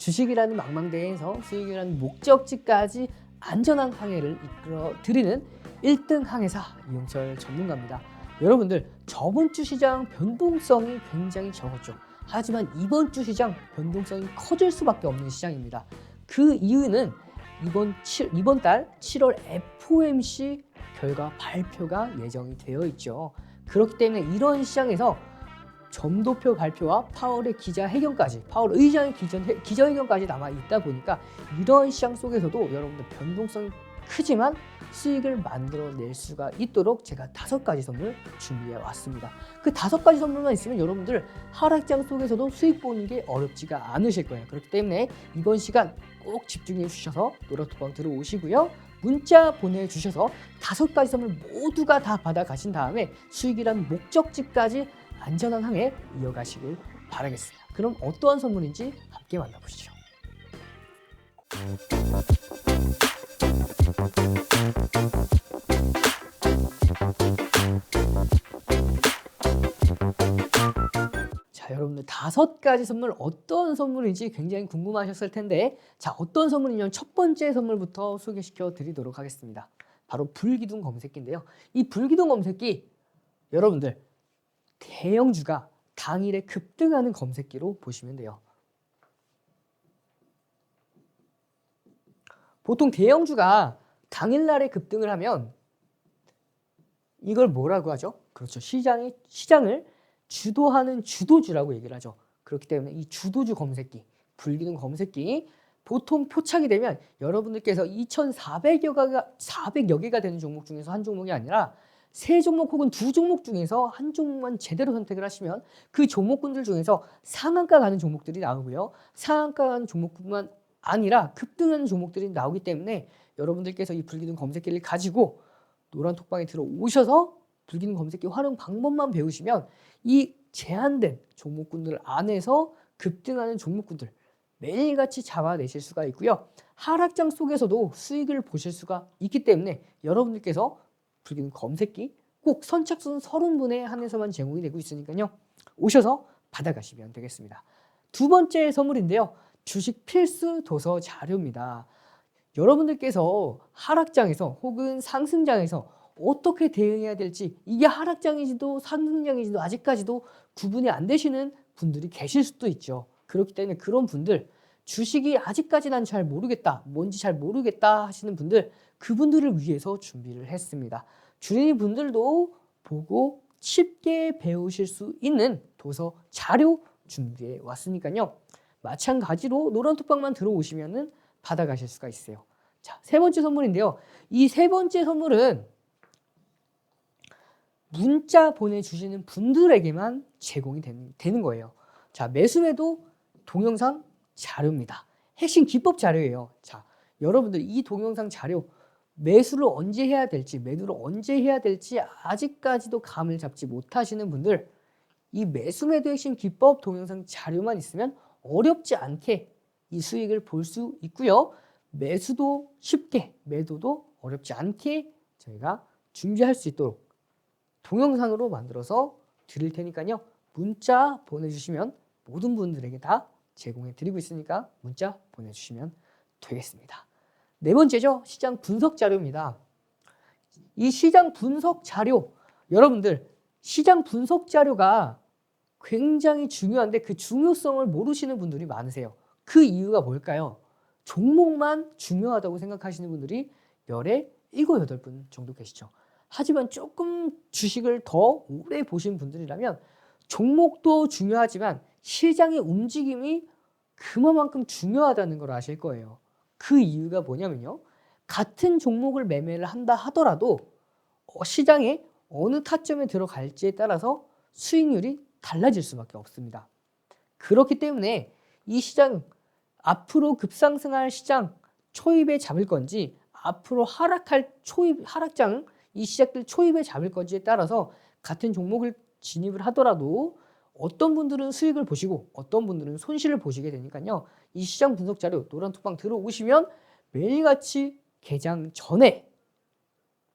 주식이라는 망망대해에서 수익이라는 목적지까지 안전한 항해를 이끌어 드리는 1등 항해사 이용철 전문가입니다. 여러분들, 저번 주 시장 변동성이 굉장히 적었죠. 하지만 이번 주 시장 변동성이 커질 수밖에 없는 시장입니다. 그 이유는 이번 달 7월 FOMC 결과 발표가 예정이 되어 있죠. 그렇기 때문에 이런 시장에서 점도표 발표와 파월의 기자회견까지, 파월 의장의 기자회견까지 남아 있다 보니까 이런 시장 속에서도 여러분들 변동성이 크지만 수익을 만들어낼 수가 있도록 제가 5가지 선물 준비해 왔습니다. 그 5가지 선물만 있으면 여러분들 하락장 속에서도 수익 보는 게 어렵지가 않으실 거예요. 그렇기 때문에 이번 시간 꼭 집중해 주셔서 노란톡방 들어오시고요. 문자 보내주셔서 5가지 선물 모두가 다 받아가신 다음에 수익이란 목적지까지 안전한 항해 이어가시길 바라겠습니다. 그럼 어떠한 선물인지 함께 만나보시죠. 자, 여러분들 5가지 선물 어떤 선물인지 굉장히 궁금하셨을 텐데, 자, 어떤 선물이냐면 첫 번째 선물부터 소개시켜 드리도록 하겠습니다. 바로 불기둥 검색기인데요. 이 불기둥 검색기, 여러분들 대형주가 당일에 급등하는 검색기로 보시면 돼요. 보통 대형주가 당일날에 급등을 하면 이걸 뭐라고 하죠? 그렇죠. 시장을 주도하는 주도주라고 얘기를 하죠. 그렇기 때문에 이 주도주 검색기, 불기둥 검색기, 보통 표착이 되면 여러분들께서 2,400여 개가 되는 종목 중에서 한 종목이 아니라 3종목 혹은 2종목 중에서 한 종목만 제대로 선택을 하시면 그 종목군들 중에서 상한가 가는 종목들이 나오고요. 상한가 가는 종목뿐만 아니라 급등하는 종목들이 나오기 때문에 여러분들께서 이 불기둥 검색기를 가지고 노란톡방에 들어오셔서 불기둥 검색기 활용 방법만 배우시면 이 제한된 종목군들 안에서 급등하는 종목군들 매일같이 잡아내실 수가 있고요. 하락장 속에서도 수익을 보실 수가 있기 때문에 여러분들께서 불기둥 검색기 꼭 선착순 30분에 한해서만 제공이 되고 있으니까요. 오셔서 받아가시면 되겠습니다. 두 번째 선물인데요. 주식 필수 도서 자료입니다. 여러분들께서 하락장에서 혹은 상승장에서 어떻게 대응해야 될지, 이게 하락장인지도 상승장인지도 아직까지도 구분이 안 되시는 분들이 계실 수도 있죠. 그렇기 때문에 그런 분들, 주식이 아직까지 난 잘 모르겠다, 뭔지 잘 모르겠다 하시는 분들, 그분들을 위해서 준비를 했습니다. 주린이 분들도 보고 쉽게 배우실 수 있는 도서 자료 준비해 왔으니까요. 마찬가지로 노란톡방만 들어오시면은 받아가실 수가 있어요. 자, 세 번째 선물인데요. 이 세 번째 선물은 문자 보내주시는 분들에게만 제공이 되는 거예요. 자, 매수매도 동영상 자료입니다. 핵심 기법 자료예요. 자, 여러분들 이 동영상 자료 매수를 언제 해야 될지, 매도를 언제 해야 될지 아직까지도 감을 잡지 못하시는 분들, 이 매수매도 핵심 기법 동영상 자료만 있으면 어렵지 않게 이 수익을 볼 수 있고요. 매수도 쉽게, 매도도 어렵지 않게 저희가 준비할 수 있도록 동영상으로 만들어서 드릴 테니까요. 문자 보내주시면 모든 분들에게 다 제공해 드리고 있으니까 문자 보내주시면 되겠습니다. 네 번째죠. 시장 분석 자료입니다. 이 시장 분석 자료, 여러분들 시장 분석 자료가 굉장히 중요한데 그 중요성을 모르시는 분들이 많으세요. 그 이유가 뭘까요? 종목만 중요하다고 생각하시는 분들이 열에 7, 8분 정도 계시죠. 하지만 조금 주식을 더 오래 보신 분들이라면 종목도 중요하지만 시장의 움직임이 그만큼 중요하다는 걸 아실 거예요. 그 이유가 뭐냐면요. 같은 종목을 매매를 한다 하더라도 시장에 어느 타점에 들어갈지에 따라서 수익률이 달라질 수밖에 없습니다. 그렇기 때문에 이 시장 앞으로 급상승할 시장 초입에 잡을 건지 앞으로 하락할 하락장 이 시작들 초입에 잡을 건지에 따라서 같은 종목을 진입을 하더라도 어떤 분들은 수익을 보시고 어떤 분들은 손실을 보시게 되니까요. 이 시장 분석 자료 노란톡방 들어오시면 매일같이 개장 전에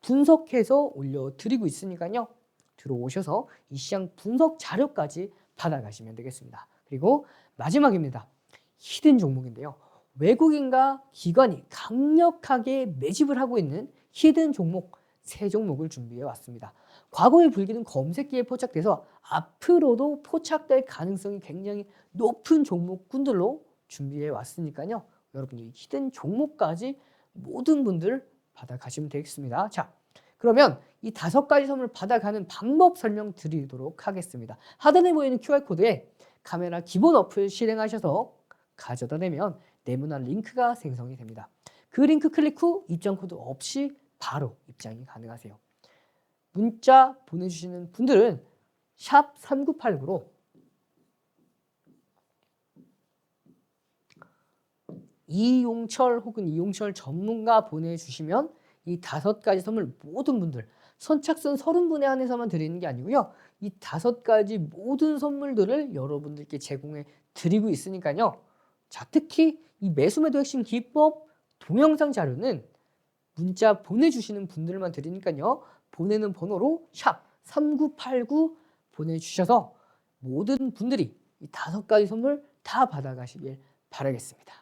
분석해서 올려드리고 있으니까요. 들어오셔서 이 시장 분석 자료까지 받아가시면 되겠습니다. 그리고 마지막입니다. 히든 종목인데요. 외국인과 기관이 강력하게 매집을 하고 있는 히든 종목 세 종목을 준비해 왔습니다. 과거의 불길은 검색기에 포착돼서 앞으로도 포착될 가능성이 굉장히 높은 종목군들로 준비해 왔으니까요. 여러분들 히든 종목까지 모든 분들 받아가시면 되겠습니다. 자, 그러면 이 5가지 선물 받아가는 방법 설명드리도록 하겠습니다. 하단에 보이는 QR코드에 카메라 기본 어플 실행하셔서 가져다 대면 네모난 링크가 생성이 됩니다. 그 링크 클릭 후 입장 코드 없이 바로 입장이 가능하세요. 문자 보내주시는 분들은 샵 3989로 이용철 혹은 이용철 전문가 보내주시면 이 5가지 선물 모든 분들 선착순 30분에 한해서만 드리는 게 아니고요. 이 5가지 모든 선물들을 여러분들께 제공해 드리고 있으니까요. 자, 특히 이 매수매도 핵심 기법 동영상 자료는 문자 보내주시는 분들만 드리니까요. 보내는 번호로 샵 3989 보내주셔서 모든 분들이 이 5가지 선물 다 받아가시길 바라겠습니다.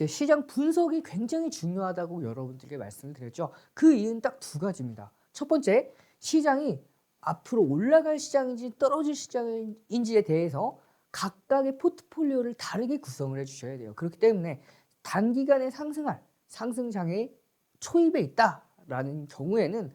시장 분석이 굉장히 중요하다고 여러분들께 말씀을 드렸죠. 그 이유는 딱 2가지입니다. 첫 번째, 시장이 앞으로 올라갈 시장인지 떨어질 시장인지에 대해서 각각의 포트폴리오를 다르게 구성을 해주셔야 돼요. 그렇기 때문에 단기간에 상승할 상승장의 초입에 있다라는 경우에는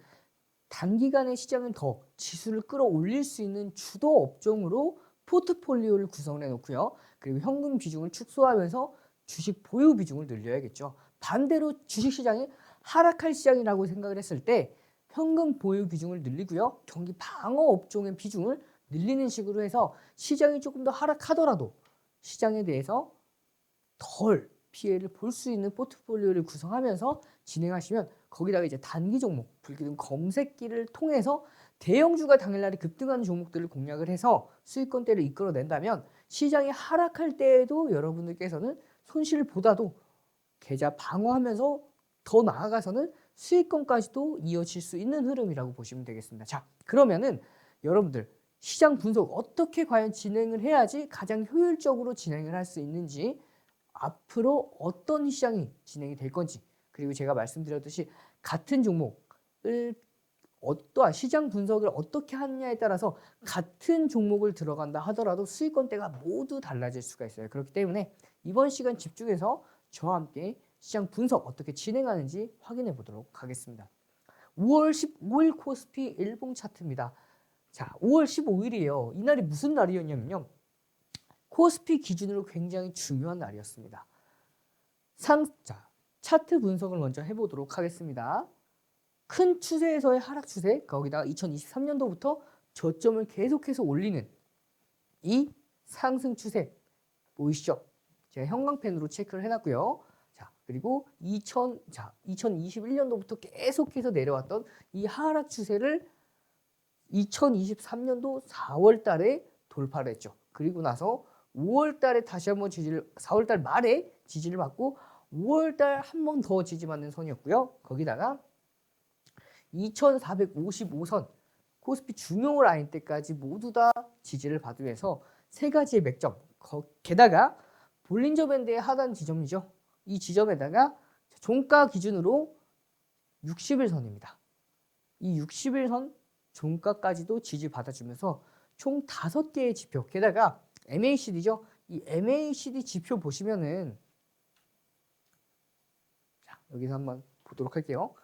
단기간에 시장은 더 지수를 끌어올릴 수 있는 주도 업종으로 포트폴리오를 구성을 해놓고요. 그리고 현금 비중을 축소하면서 주식 보유 비중을 늘려야겠죠. 반대로 주식시장이 하락할 시장이라고 생각을 했을 때 현금 보유 비중을 늘리고요. 경기 방어 업종의 비중을 늘리는 식으로 해서 시장이 조금 더 하락하더라도 시장에 대해서 덜 피해를 볼 수 있는 포트폴리오를 구성하면서 진행하시면 거기다가 이제 단기 종목, 불기둥 검색기를 통해서 대형주가 당일날에 급등하는 종목들을 공략을 해서 수익권대를 이끌어낸다면 시장이 하락할 때에도 여러분들께서는 손실보다도 계좌 방어하면서 더 나아가서는 수익권까지도 이어질 수 있는 흐름이라고 보시면 되겠습니다. 자, 그러면은 여러분들 시장 분석 어떻게 과연 진행을 해야지 가장 효율적으로 진행을 할 수 있는지, 앞으로 어떤 시장이 진행이 될 건지, 그리고 제가 말씀드렸듯이 같은 종목을 어떠한 시장 분석을 어떻게 하느냐에 따라서 같은 종목을 들어간다 하더라도 수익권대가 모두 달라질 수가 있어요. 그렇기 때문에 이번 시간 집중해서 저와 함께 시장 분석 어떻게 진행하는지 확인해 보도록 하겠습니다. 5월 15일 코스피 일봉 차트입니다. 자, 5월 15일이에요. 이날이 무슨 날이었냐면요. 코스피 기준으로 굉장히 중요한 날이었습니다. 자, 차트 분석을 먼저 해보도록 하겠습니다. 큰 추세에서의 하락 추세, 거기다가 2023년도부터 저점을 계속해서 올리는 이 상승 추세 보이시죠? 제가 형광펜으로 체크를 해놨고요. 자, 그리고 2021년도부터 계속해서 내려왔던 이 하락 추세를 2023년도 4월 달에 돌파를 했죠. 그리고 나서 5월 달에 다시 한번 4월 달 말에 지지를 받고 5월 달 한 번 더 지지받는 선이었고요. 거기다가 2455선 코스피 중요 라인 때까지 모두 다 지지를 받으면서 3가지의 맥점, 게다가 볼린저 밴드의 하단 지점이죠. 이 지점에다가 종가 기준으로 60일선입니다. 이 60일선 종가까지도 지지받아주면서 총 5개의 지표, 게다가 MACD죠. 이 MACD 지표 보시면은, 자, 여기서 한번 보도록 할게요.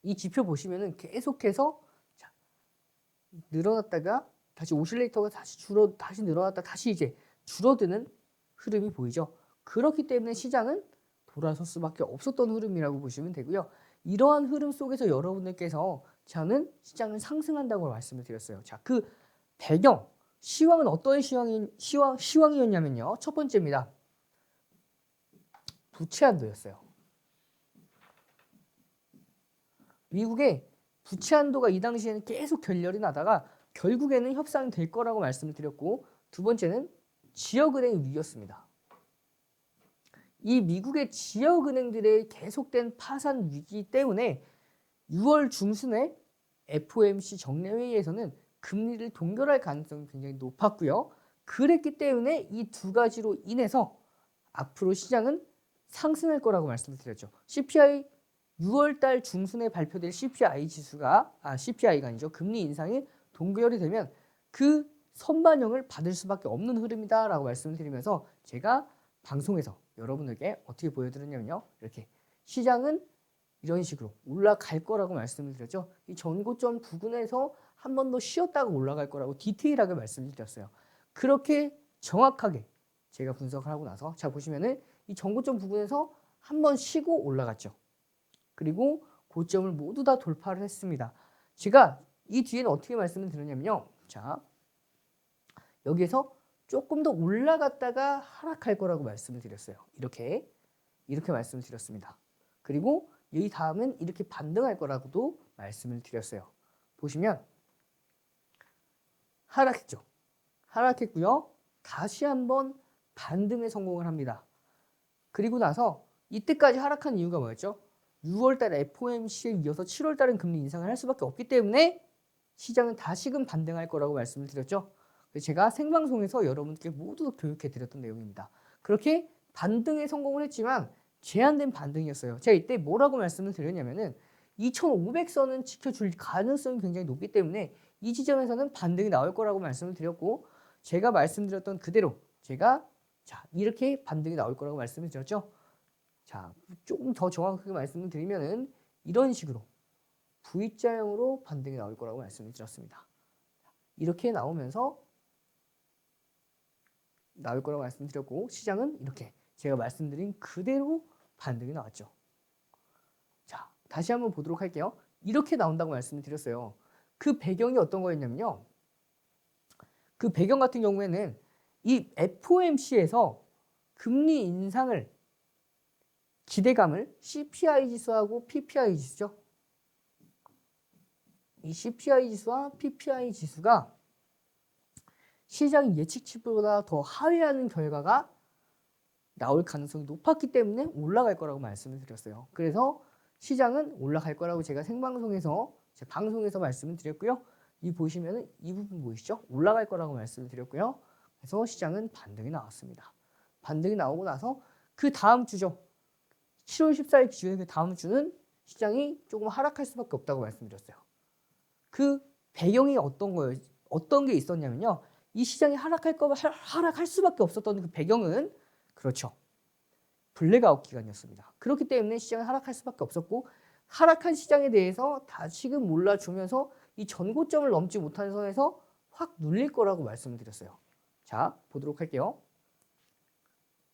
이 지표 보시면은 계속해서 자, 늘어났다가 다시 오실레이터가 다시 늘어났다 다시 이제 줄어드는 흐름이 보이죠. 그렇기 때문에 시장은 돌아설 수밖에 없었던 흐름이라고 보시면 되고요. 이러한 흐름 속에서 여러분들께서 저는 시장을 상승한다고 말씀을 드렸어요. 자, 그 배경 시황은 어떤 시황이었냐면요. 첫 번째입니다. 부채 한도였어요. 미국의 부채 한도가 이 당시에는 계속 결렬이 나다가 결국에는 협상이 될 거라고 말씀을 드렸고, 두 번째는 지역은행 위기였습니다. 이 미국의 지역은행들의 계속된 파산 위기 때문에 6월 중순에 FOMC 정례회의에서는 금리를 동결할 가능성이 굉장히 높았고요. 그랬기 때문에 이 두 가지로 인해서 앞으로 시장은 상승할 거라고 말씀을 드렸죠. CPI 6월 달 중순에 발표될 CPI가 아니죠. 금리 인상이 동결이 되면 그 선반영을 받을 수밖에 없는 흐름이다라고 말씀을 드리면서 제가 방송에서 여러분에게 어떻게 보여드렸냐면요. 이렇게 시장은 이런 식으로 올라갈 거라고 말씀을 드렸죠. 이 전고점 부근에서 한 번 더 쉬었다가 올라갈 거라고 디테일하게 말씀을 드렸어요. 그렇게 정확하게 제가 분석을 하고 나서 자 보시면은 이 전고점 부근에서 한 번 쉬고 올라갔죠. 그리고 고점을 모두 다 돌파를 했습니다. 제가 이 뒤에는 어떻게 말씀을 드렸냐면요. 자, 여기에서 조금 더 올라갔다가 하락할 거라고 말씀을 드렸어요. 이렇게 말씀을 드렸습니다. 그리고 이 다음은 이렇게 반등할 거라고도 말씀을 드렸어요. 보시면 하락했죠. 하락했고요. 다시 한번 반등에 성공을 합니다. 그리고 나서 이때까지 하락한 이유가 뭐였죠? 6월달 FOMC에 이어서 7월달은 금리 인상을 할 수밖에 없기 때문에 시장은 다시금 반등할 거라고 말씀을 드렸죠. 제가 생방송에서 여러분께 모두 교육해 드렸던 내용입니다. 그렇게 반등에 성공을 했지만 제한된 반등이었어요. 제가 이때 뭐라고 말씀을 드렸냐면은 2500선은 지켜줄 가능성이 굉장히 높기 때문에 이 지점에서는 반등이 나올 거라고 말씀을 드렸고 제가 말씀드렸던 그대로 제가 자 이렇게 반등이 나올 거라고 말씀을 드렸죠. 자 조금 더 정확하게 말씀을 드리면은 이런 식으로 V자형으로 반등이 나올 거라고 말씀을 드렸습니다. 이렇게 나오면서 나올 거라고 말씀드렸고 시장은 이렇게 제가 말씀드린 그대로 반등이 나왔죠. 자, 다시 한번 보도록 할게요. 이렇게 나온다고 말씀을 드렸어요. 그 배경이 어떤 거였냐면요. 그 배경 같은 경우에는 이 FOMC에서 금리 인상을 기대감을 CPI 지수하고 PPI 지수죠. 이 CPI 지수와 PPI 지수가 시장 예측치보다 더 하회하는 결과가 나올 가능성이 높았기 때문에 올라갈 거라고 말씀을 드렸어요. 그래서 시장은 올라갈 거라고 제가 생방송에서 제 방송에서 말씀을 드렸고요. 이 보시면은 이 부분 보이시죠? 올라갈 거라고 말씀을 드렸고요. 그래서 시장은 반등이 나왔습니다. 반등이 나오고 나서 그 다음 주죠. 7월 14일 기준의 그 다음 주는 시장이 조금 하락할 수밖에 없다고 말씀드렸어요. 그 배경이 어떤 게 있었냐면요. 이 시장이 하락할 수밖에 없었던 그 배경은 그렇죠. 블랙아웃 기간이었습니다. 그렇기 때문에 시장이 하락할 수밖에 없었고 하락한 시장에 대해서 다시금 몰라주면서 이 전고점을 넘지 못하는 선에서 확 눌릴 거라고 말씀을 드렸어요. 자, 보도록 할게요.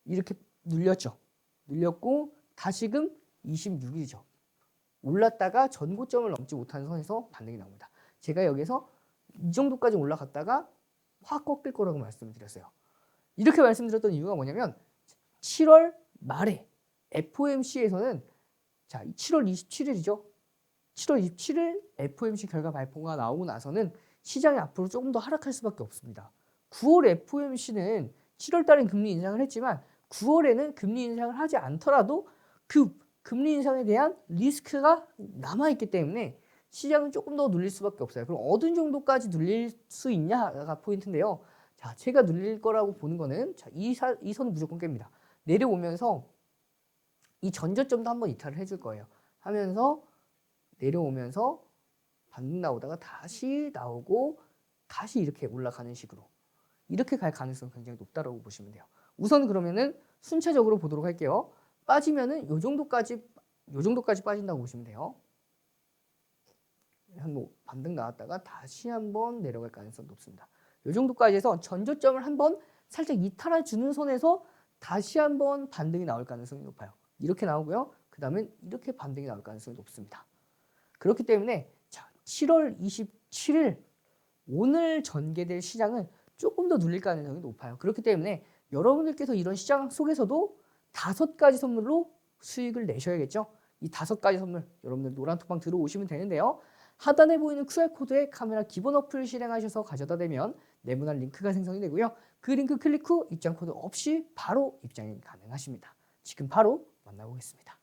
이렇게 눌렸죠. 눌렸고 다시금 26일이죠. 올랐다가 전고점을 넘지 못하는 선에서 반등이 나옵니다. 제가 여기서 이 정도까지 올라갔다가 확 꺾일 거라고 말씀을 드렸어요. 이렇게 말씀드렸던 이유가 뭐냐면 7월 말에 FOMC에서는 자 7월 27일이죠. 7월 27일 FOMC 결과 발표가 나오고 나서는 시장이 앞으로 조금 더 하락할 수밖에 없습니다. 9월 FOMC는 7월 달엔 금리 인상을 했지만 9월에는 금리 인상을 하지 않더라도 그 금리 인상에 대한 리스크가 남아있기 때문에 시장은 조금 더 눌릴 수밖에 없어요. 그럼 어느 정도까지 눌릴 수 있냐가 포인트인데요. 자, 제가 눌릴 거라고 보는 거는 자, 이 선은 무조건 깹니다. 내려오면서 이 전저점도 한번 이탈을 해줄 거예요. 하면서 내려오면서 반등 나오다가 다시 나오고 다시 이렇게 올라가는 식으로 이렇게 갈 가능성이 굉장히 높다고 보시면 돼요. 우선 그러면은 순차적으로 보도록 할게요. 빠지면은 요 정도까지 빠진다고 보시면 돼요. 한번 반등 나왔다가 다시 한번 내려갈 가능성이 높습니다. 요 정도까지 해서 전저점을 한번 살짝 이탈해 주는 선에서 다시 한번 반등이 나올 가능성이 높아요. 이렇게 나오고요. 그 다음에 이렇게 반등이 나올 가능성이 높습니다. 그렇기 때문에 자 7월 27일 오늘 전개될 시장은 조금 더 눌릴 가능성이 높아요. 그렇기 때문에 여러분들께서 이런 시장 속에서도 5가지 선물로 수익을 내셔야겠죠. 이 5가지 선물 여러분들 노란톡방 들어오시면 되는데요. 하단에 보이는 QR코드에 카메라 기본 어플 실행하셔서 가져다 대면 네모난 링크가 생성이 되고요. 그 링크 클릭 후 입장 코드 없이 바로 입장이 가능하십니다. 지금 바로 만나보겠습니다.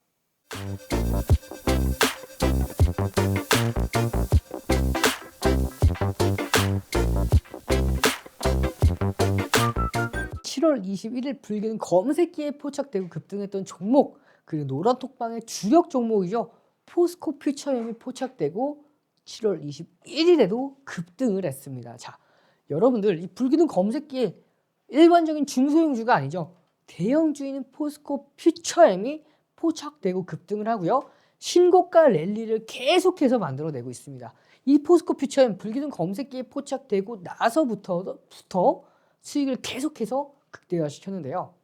(7월 21일) 불기는 검색기에 포착되고 급등했던 종목, 그리고 노란톡방의 주력 종목이죠. 포스코 퓨처엠이 포착되고 7월 21일에도 급등을 했습니다. 자, 여러분들 이 불기둥 검색기에 일반적인 중소형주가 아니죠. 대형주인 포스코 퓨처엠이 포착되고 급등을 하고요. 신고가 랠리를 계속해서 만들어내고 있습니다. 이 포스코 퓨처엠 불기둥 검색기에 포착되고 나서부터 수익을 계속해서 극대화시켰는데요.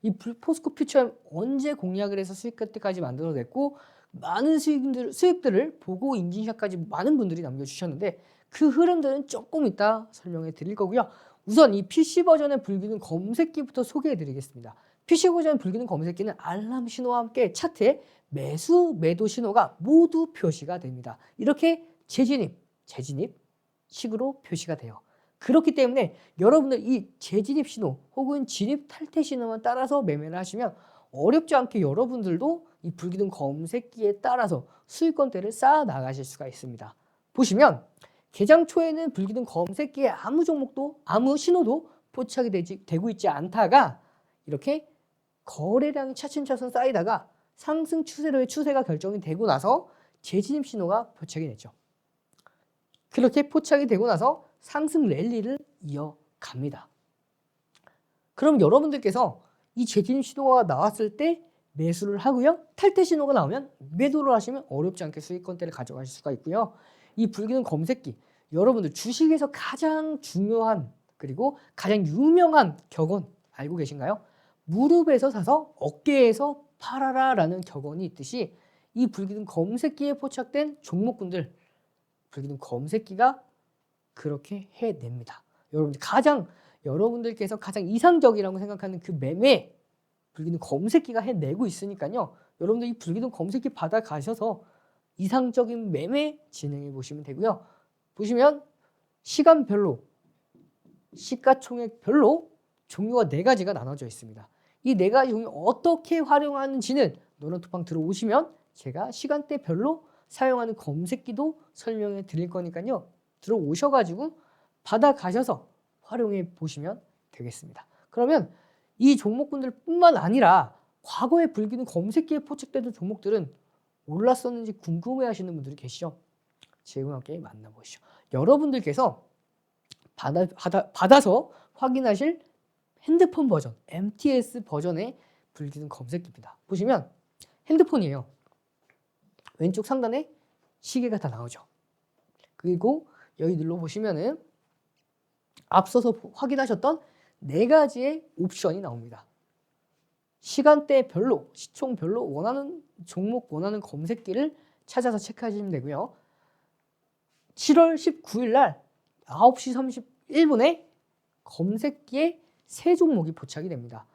이 포스코 퓨처엠 언제 공략을 해서 수익까지 만들어냈고 많은 수익들을 보고 인증샷까지 많은 분들이 남겨주셨는데 그 흐름들은 조금 이따 설명해 드릴 거고요. 우선 이 PC 버전의 불기둥 검색기부터 소개해 드리겠습니다. PC 버전의 불기둥 검색기는 알람 신호와 함께 차트에 매수, 매도 신호가 모두 표시가 됩니다. 이렇게 재진입 식으로 표시가 돼요. 그렇기 때문에 여러분들 이 재진입 신호 혹은 진입 탈퇴 신호만 따라서 매매를 하시면 어렵지 않게 여러분들도 이 불기둥 검색기에 따라서 수익권대를 쌓아 나가실 수가 있습니다. 보시면 개장 초에는 불기둥 검색기에 아무 종목도 아무 신호도 포착이 되고 있지 않다가 이렇게 거래량이 차츰차츰 쌓이다가 상승 추세로의 추세가 결정이 되고 나서 재진입 신호가 포착이 됐죠. 그렇게 포착이 되고 나서 상승 랠리를 이어갑니다. 그럼 여러분들께서 이 재진입 신호가 나왔을 때 매수를 하고요. 탈퇴 신호가 나오면 매도를 하시면 어렵지 않게 수익권대를 가져가실 수가 있고요. 이 불기둥 검색기, 여러분들 주식에서 가장 중요한 그리고 가장 유명한 격언 알고 계신가요? 무릎에서 사서 어깨에서 팔아라 라는 격언이 있듯이 이 불기둥 검색기에 포착된 종목군들 불기둥 검색기가 그렇게 해냅니다. 여러분들께서 가장 이상적이라고 생각하는 그 매매 불기둥 검색기가 해내고 있으니까요. 여러분들 이 불기둥 검색기 받아가셔서 이상적인 매매 진행해 보시면 되고요. 보시면 시간별로 시가총액별로 종류가 4가지가 나눠져 있습니다. 이 4가지 종류 어떻게 활용하는지는 노란톡방 들어오시면 제가 시간대별로 사용하는 검색기도 설명해 드릴 거니까요. 들어오셔가지고 받아가셔서 활용해 보시면 되겠습니다. 그러면 이 종목군들 뿐만 아니라 과거에 불기둥 검색기에 포착되던 종목들은 올랐었는지 궁금해 하시는 분들이 계시죠? 지금 함께 만나보시죠. 여러분들께서 받아서 확인하실 핸드폰 버전, MTS 버전의 불기둥 검색기입니다. 보시면 핸드폰이에요. 왼쪽 상단에 시계가 다 나오죠. 그리고 여기 눌러보시면은 앞서서 확인하셨던 4가지의 옵션이 나옵니다. 시간대별로, 시총별로 원하는 종목, 원하는 검색기를 찾아서 체크하시면 되고요. 7월 19일 날 9시 31분에 검색기에 3종목이 포착이 됩니다.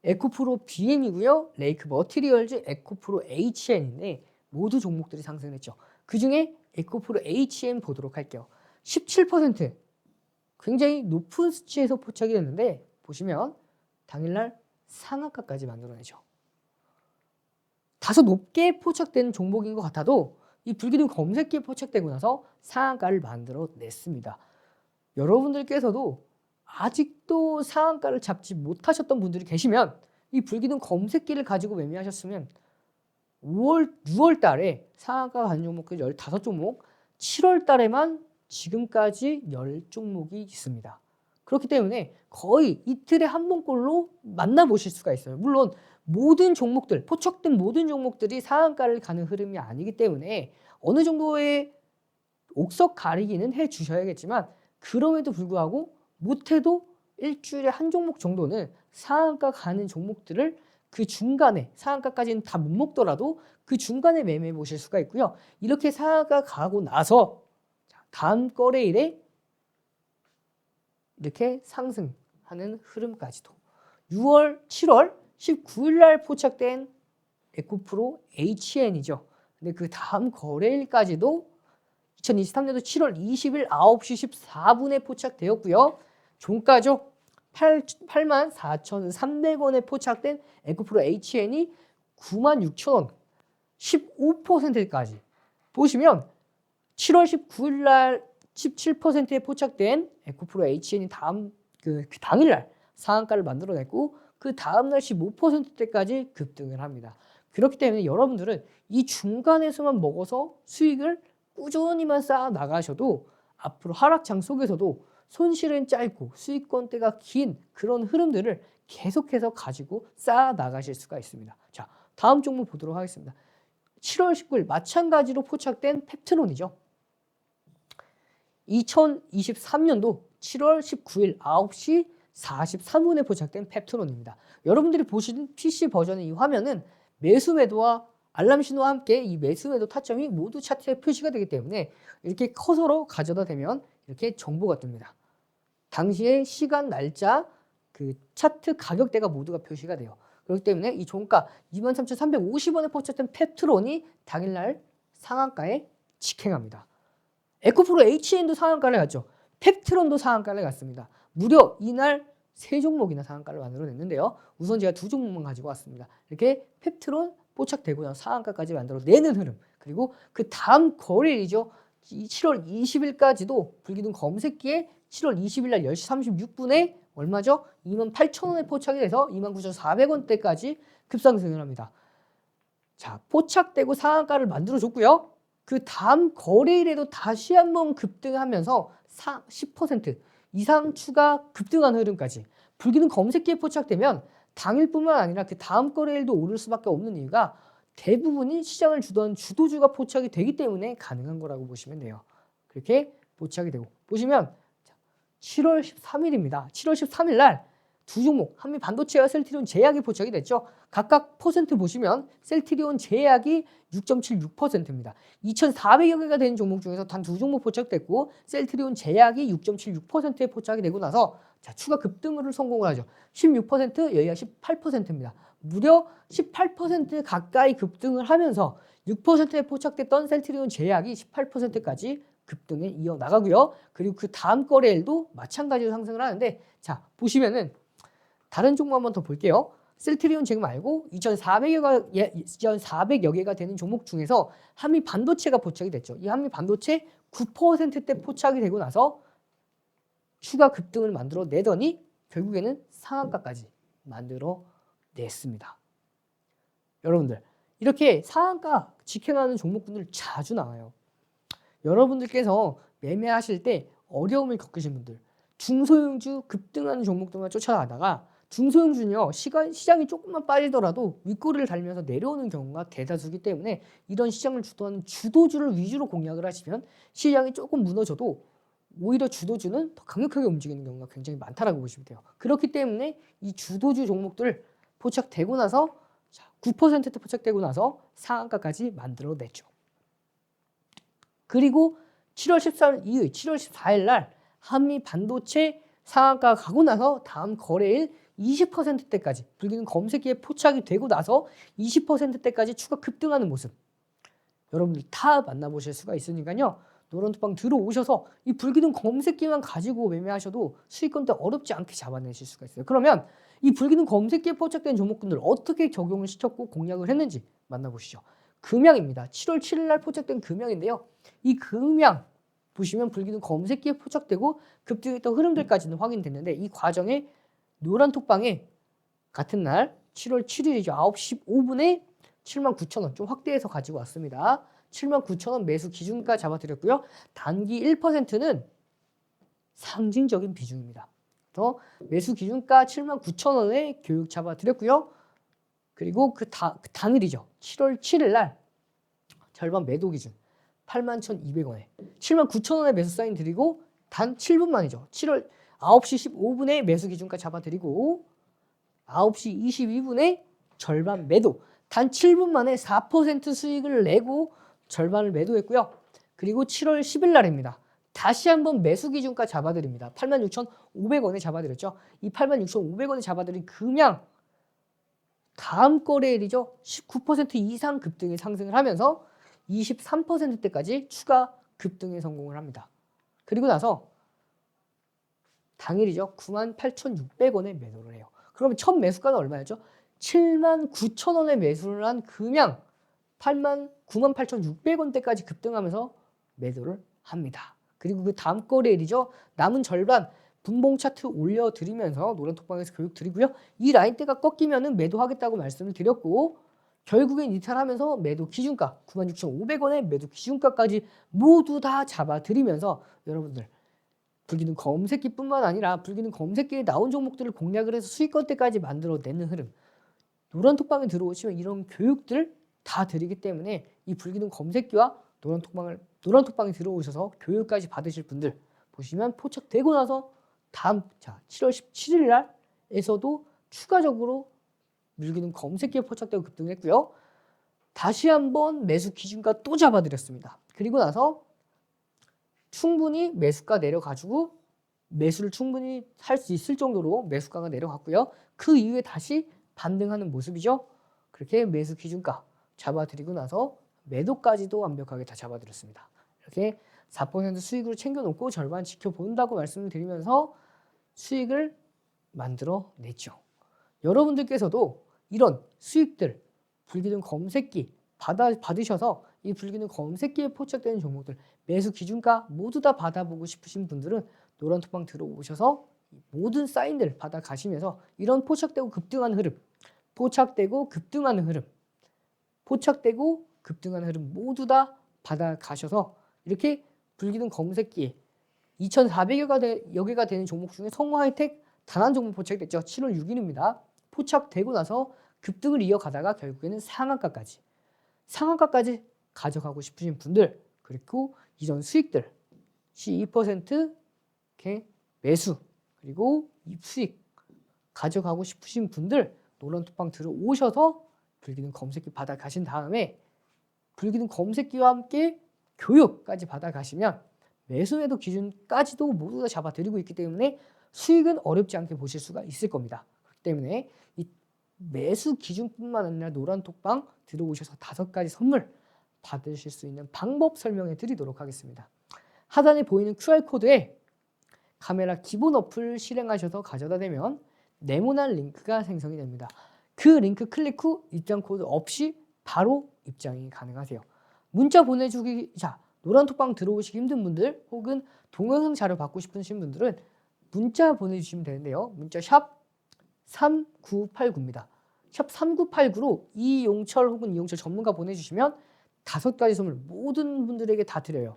에코프로 BM이고요. 레이크 머티리얼즈, 에코프로 HN인데 모두 종목들이 상승했죠. 그 중에 에코프로 HN 보도록 할게요. 17% 굉장히 높은 수치에서 포착이 됐는데 보시면 당일날 상한가까지 만들어내죠. 다소 높게 포착된 종목인 것 같아도 이 불기둥 검색기에 포착되고 나서 상한가를 만들어냈습니다. 여러분들께서도 아직도 상한가를 잡지 못하셨던 분들이 계시면 이 불기둥 검색기를 가지고 매매하셨으면 6월 달에 상한가 간 종목들 15종목, 7월 달에만 지금까지 10종목이 있습니다. 그렇기 때문에 거의 이틀에 한 번꼴로 만나보실 수가 있어요. 물론 모든 종목들, 포착된 모든 종목들이 상한가를 가는 흐름이 아니기 때문에 어느 정도의 옥석 가리기는 해주셔야겠지만 그럼에도 불구하고 못해도 일주일에 한 종목 정도는 상한가 가는 종목들을 그 중간에 상한가까지는 다 못 먹더라도 그 중간에 매매해 보실 수가 있고요. 이렇게 상한가 가고 나서 다음 거래일에 이렇게 상승하는 흐름까지도 7월 19일 날 포착된 에코프로 HN이죠. 근데 그 다음 거래일까지도 2023년도 7월 20일 9시 14분에 포착되었고요. 종가죠. 84,300원에 포착된 에코프로 HN이 96,000원, 15%까지. 보시면 7월 19일 날 17%에 포착된 에코프로 HN이 그 당일날 상한가를 만들어냈고 그 다음날 15%대까지 급등을 합니다. 그렇기 때문에 여러분들은 이 중간에서만 먹어서 수익을 꾸준히만 쌓아 나가셔도 앞으로 하락장 속에서도 손실은 짧고 수익권대가 긴 그런 흐름들을 계속해서 가지고 쌓아 나가실 수가 있습니다. 자, 다음 종목 보도록 하겠습니다. 7월 19일 마찬가지로 포착된 펩트론이죠. 2023년도 7월 19일 9시 43분에 포착된 펩트론입니다. 여러분들이 보시는 PC 버전의 이 화면은 매수 매도와 알람 신호와 함께 이 매수 매도 타점이 모두 차트에 표시가 되기 때문에 이렇게 커서로 가져다 대면 이렇게 정보가 뜹니다. 당시의 시간, 날짜, 그 차트 가격대가 모두가 표시가 돼요. 그렇기 때문에 이 종가 23,350원에 포착된 펩트론이 당일날 상한가에 직행합니다. 에코프로 HN도 상한가를 갔죠. 펩트론도 상한가를 갔습니다. 무려 이날 3종목이나 상한가를 만들어냈는데요. 우선 제가 2종목만 가지고 왔습니다. 이렇게 펩트론 포착되고 나서 상한가까지 만들어내는 흐름. 그리고 그 다음 거래일이죠. 7월 20일까지도 불기둥 검색기에 7월 20일 날 10시 36분에 얼마죠? 28,000원에 포착이 돼서 29,400원대까지 급상승을 합니다. 자, 포착되고 상한가를 만들어줬고요. 그 다음 거래일에도 다시 한번 급등하면서 10% 이상 추가 급등한 흐름까지. 불기둥 검색기에 포착되면 당일뿐만 아니라 그 다음 거래일도 오를 수밖에 없는 이유가 대부분이 시장을 주던 주도주가 포착이 되기 때문에 가능한 거라고 보시면 돼요. 그렇게 포착이 되고 보시면 7월 13일입니다. 7월 13일 날 두 종목 한미반도체와 셀트리온 제약이 포착이 됐죠. 각각 퍼센트 보시면 셀트리온 제약이 6.76%입니다. 2,400여 개가 되는 종목 중에서 단 두 종목 포착됐고 셀트리온 제약이 6.76%에 포착이 되고 나서 자, 추가 급등을 성공을 하죠. 16% 여기가 18%입니다. 무려 18% 가까이 급등을 하면서 6%에 포착됐던 셀트리온 제약이 18%까지 급등에 이어나가고요. 그리고 그 다음 거래일도 마찬가지로 상승을 하는데 자 보시면은 다른 종목 한번 더 볼게요. 셀트리온 제약 말고 2,400여 개가 되는 종목 중에서 한미 반도체가 포착이 됐죠. 이 한미 반도체 9%대 포착이 되고 나서 추가 급등을 만들어내더니 결국에는 상한가까지 만들어냈습니다. 여러분들 이렇게 상한가 직행하는 종목군들 자주 나와요. 여러분들께서 매매하실 때 어려움을 겪으신 분들 중소형주 급등하는 종목들만 쫓아가다가 중소형주는요 시장이 조금만 빠지더라도 윗꼬리를 달면서 내려오는 경우가 대다수이기 때문에 이런 시장을 주도하는 주도주를 위주로 공략을 하시면 시장이 조금 무너져도 오히려 주도주는 더 강력하게 움직이는 경우가 굉장히 많다라고 보시면 돼요. 그렇기 때문에 이 주도주 종목들 포착되고 나서 9%대 포착되고 나서 상한가까지 만들어냈죠. 그리고 7월 14일 이후 7월 14일 날 한미 반도체 상한가 가고 나서 다음 거래일 20%대까지 불기둥 검색기에 포착이 되고 나서 20%대까지 추가 급등하는 모습 여러분들 다 만나보실 수가 있으니까요. 노란톡방 들어오셔서 이 불기둥 검색기만 가지고 매매하셔도 수익권대 어렵지 않게 잡아내실 수가 있어요. 그러면 이 불기둥 검색기에 포착된 종목군들 어떻게 적용을 시켰고 공략을 했는지 만나보시죠. 금양입니다. 7월 7일 날 포착된 금양인데요. 이 금양 보시면 불기둥 검색기에 포착되고 급등했던 흐름들까지는 확인됐는데 이 과정에 노란톡방에 같은 날 7월 7일이죠. 9시 15분에 79,000원 좀 확대해서 가지고 왔습니다. 79,000원 매수 기준가 잡아드렸고요. 단기 1%는 상징적인 비중입니다. 그래서 매수 기준가 79,000원에 교육 잡아드렸고요. 그리고 그 당일이죠. 7월 7일 날 절반 매도 기준 81,200원에 79,000원에 매수 사인 드리고 단 7분 만이죠. 7월 9시 15분에 매수 기준가 잡아드리고 9시 22분에 절반 매도 단 7분 만에 4% 수익을 내고 절반을 매도했고요. 그리고 7월 10일 날입니다. 다시 한번 매수 기준가 잡아드립니다. 86,500원에 잡아드렸죠. 이 86,500원에 잡아드린 금양 다음 거래일이죠. 19% 이상 급등에 상승을 하면서 23%대까지 추가 급등에 성공을 합니다. 그리고 나서 당일이죠. 98,600원에 매도를 해요. 그러면 첫 매수가는 얼마였죠? 79,000원에 매수를 한 금양 98,600원대까지 급등하면서 매도를 합니다. 그리고 그 다음 거래일이죠. 남은 절반 분봉 차트 올려드리면서 노란톡방에서 교육 드리고요. 이 라인대가 꺾이면은 매도하겠다고 말씀을 드렸고 결국엔 이탈하면서 매도 기준가 96,500원에 매도 기준가까지 모두 다 잡아드리면서 여러분들 불기둥 검색기뿐만 아니라 불기둥 검색기에 나온 종목들을 공략을 해서 수익권대까지 만들어내는 흐름. 노란톡방에 들어오시면 이런 교육들 다 드리기 때문에 이 불기둥 검색기와 노란톡방에 들어오셔서 교육까지 받으실 분들 보시면 포착되고 나서 다음 7월 17일 날에서도 추가적으로 물기둥 검색기에 포착되고 급등했고요. 다시 한번 매수 기준가 또 잡아드렸습니다. 그리고 나서 충분히 매수가 내려가지고 매수를 충분히 할 수 있을 정도로 매수가가 내려갔고요. 그 이후에 다시 반등하는 모습이죠. 그렇게 매수 기준가 잡아드리고 나서 매도까지도 완벽하게 다 잡아드렸습니다. 이렇게 4% 수익으로 챙겨놓고 절반 지켜본다고 말씀을 드리면서 수익을 만들어냈죠. 여러분들께서도 이런 수익들 불기둥 검색기 받으셔서 이 불기둥 검색기에 포착되는 종목들 매수 기준가 모두 다 받아보고 싶으신 분들은 노란톡방 들어오셔서 모든 사인들 받아가시면서 이런 포착되고 급등하는 흐름 포착되고 급등하는 흐름 모두 다 받아가셔서 이렇게 불기둥 검색기에 2,400여 개가 되는 종목 중에 성우하이텍 단 한 종목 포착됐죠. 7월 6일입니다. 포착되고 나서 급등을 이어가다가 결국에는 상한가까지 가져가고 싶으신 분들 그리고 이전 수익들 12% 이렇게 매수 그리고 수익 가져가고 싶으신 분들 노란톡방 들어오셔서 불기둥 검색기 받아가신 다음에 불기둥 검색기와 함께 교육까지 받아가시면 매수매도 기준까지도 모두 다 잡아드리고 있기 때문에 수익은 어렵지 않게 보실 수가 있을 겁니다. 그렇기 때문에 이 매수 기준뿐만 아니라 노란톡방 들어오셔서 5가지 선물 받으실 수 있는 방법 설명해 드리도록 하겠습니다. 하단에 보이는 QR코드에 카메라 기본 어플 실행하셔서 가져다 대면 네모난 링크가 생성이 됩니다. 그 링크 클릭 후 입장 코드 없이 바로 입장이 가능하세요. 문자 보내주기 노란톡방 들어오시기 힘든 분들 혹은 동영상 자료 받고 싶으신 분들은 문자 보내주시면 되는데요. 문자 샵 3989입니다. 샵 3989로 이용철 혹은 이용철 전문가 보내주시면 5가지 선물 모든 분들에게 다 드려요.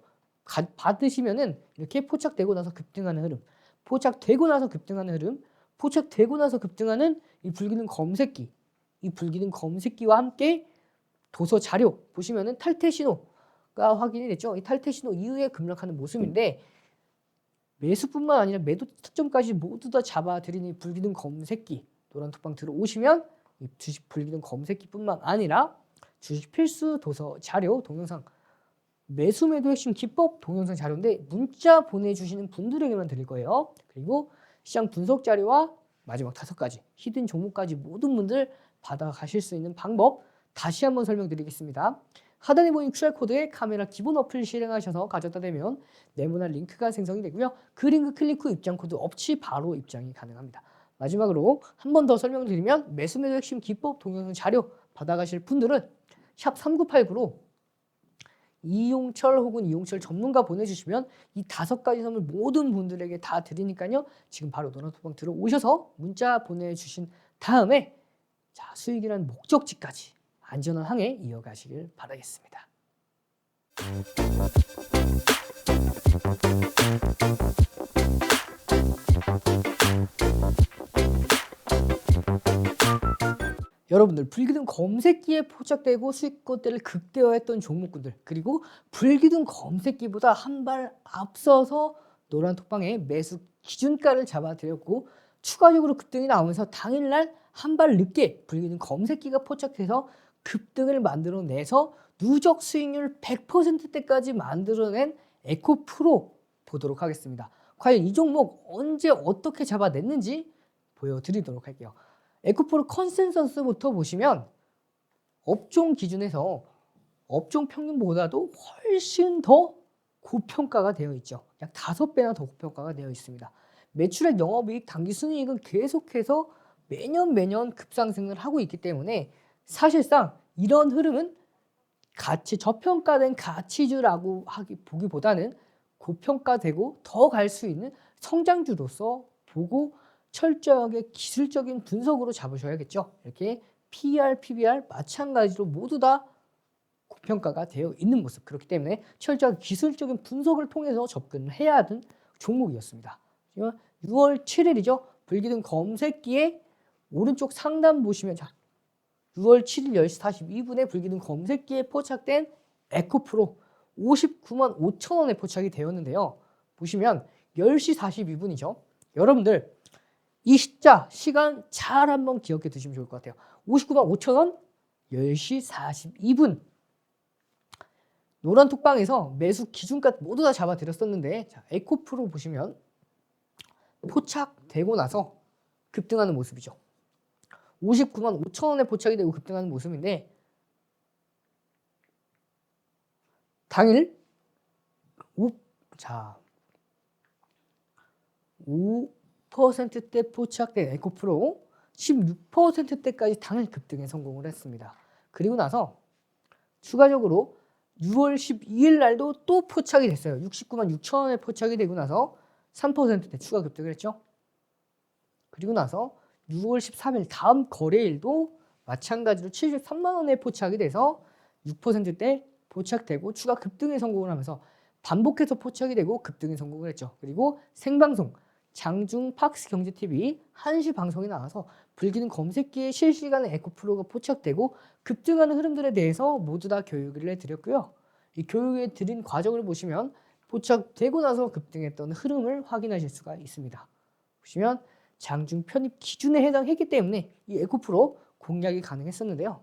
받으시면은 이렇게 포착되고 나서 급등하는 흐름, 포착되고 나서 급등하는 이 불기둥 검색기와 함께 도서 자료 보시면은 탈퇴 신호가 확인이 됐죠. 이 탈퇴 신호 이후에 급락하는 모습인데 매수뿐만 아니라 매도 타점까지 모두 다 잡아드리는 불기둥 검색기 노란톡방 들어오시면 이 주식 불기둥 검색기뿐만 아니라 주식 필수 도서 자료 동영상 매수 매도 핵심 기법 동영상 자료인데 문자 보내주시는 분들에게만 드릴 거예요. 그리고 시장 분석 자료와 마지막 5가지 히든 종목까지 모든 분들 받아가실 수 있는 방법 다시 한번 설명드리겠습니다. 하단에 보이는 QR코드에 카메라 기본 어플 실행하셔서 가져다 대면 네모난 링크가 생성이 되고요. 그 링크 클릭 후 입장 코드 없이 바로 입장이 가능합니다. 마지막으로 한 번 더 설명드리면 매수 매도 핵심 기법 동영상 자료 받아가실 분들은 샵 3989로 이용철 혹은 이용철 전문가 보내주시면 이 5가지 선물 모든 분들에게 다 드리니까요. 지금 바로 노란톡방 들어오셔서 문자 보내주신 다음에 수익이라는 목적지까지 안전한 항해 이어가시길 바라겠습니다. 여러분들 불기둥 검색기에 포착되고 수익권대를 극대화했던 종목군들 그리고 불기둥 검색기보다 한 발 앞서서 노란톡방에 매수 기준가를 잡아드렸고 추가적으로 급등이 나오면서 당일날 한 발 늦게 불기둥 검색기가 포착해서 급등을 만들어내서 누적 수익률 100%대까지 만들어낸 에코프로 보도록 하겠습니다. 과연 이 종목 언제 어떻게 잡아냈는지 보여드리도록 할게요. 에코프로 컨센서스부터 보시면 업종 기준에서 업종 평균보다도 훨씬 더 고평가가 되어 있죠. 약 5배나 더 고평가가 되어 있습니다. 매출액, 영업이익, 당기순이익은 계속해서 매년 급상승을 하고 있기 때문에 사실상 이런 흐름은 저평가된 가치주라고 보기보다는 고평가되고 더 갈 수 있는 성장주로서 보고 철저하게 기술적인 분석으로 잡으셔야겠죠. 이렇게 PER, PBR 마찬가지로 모두 다 고평가가 되어 있는 모습. 그렇기 때문에 철저하게 기술적인 분석을 통해서 접근해야 하는 종목이었습니다. 6월 7일이죠. 불기둥 검색기에 오른쪽 상단 보시면 6월 7일 10시 42분에 불기둥 검색기에 포착된 에코프로 59만 5천 원에 포착이 되었는데요. 보시면 10시 42분이죠. 여러분들 이 시간 잘 한번 기억해 두시면 좋을 것 같아요. 59만 5천 원 10시 42분 노란톡방에서 매수 기준가 모두 다 잡아드렸었는데 에코프로 보시면 포착되고 나서 급등하는 모습이죠. 59만 5천 원에 포착이 되고 급등하는 모습인데 당일 5%대 포착된 에코프로 16%대까지 당일 급등에 성공을 했습니다. 그리고 나서 추가적으로 6월 12일 날도 또 포착이 됐어요. 69만 6천 원에 포착이 되고 나서 3%대 추가 급등을 했죠. 그리고 나서 6월 13일 다음 거래일도 마찬가지로 73만 원에 포착이 돼서 6%대 포착되고 추가 급등에 성공을 하면서 반복해서 포착이 되고 급등에 성공을 했죠. 그리고 생방송 장중 팍스경제TV 1시 방송에 나와서 불기둥 검색기에 실시간에 에코프로가 포착되고 급등하는 흐름들에 대해서 모두 다 교육을 해드렸고요. 이 교육해 드린 과정을 보시면 포착되고 나서 급등했던 흐름을 확인하실 수가 있습니다. 보시면 장중 편입 기준에 해당했기 때문에 이 에코프로 공략이 가능했었는데요.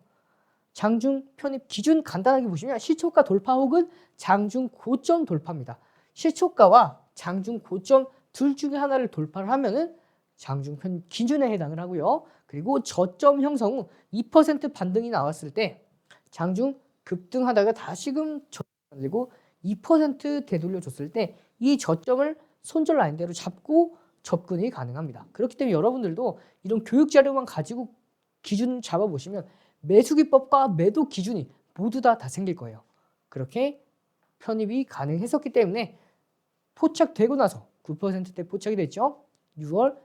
장중 편입 기준 간단하게 보시면 시초가 돌파 혹은 장중 고점 돌파입니다. 시초가와 장중 고점 둘 중에 하나를 돌파를 하면은 장중 편입 기준에 해당을 하고요. 그리고 저점 형성 후 2% 반등이 나왔을 때 장중 급등하다가 다시금 저점 만들고 2% 되돌려 줬을 때 이 저점을 손절 라인대로 잡고 접근이 가능합니다. 그렇기 때문에 여러분들도 이런 교육 자료만 가지고 기준 잡아보시면 매수 기법과 매도 기준이 모두 다 생길 거예요. 그렇게 편입이 가능했었기 때문에 포착되고 나서 9%대 포착이 됐죠. 7월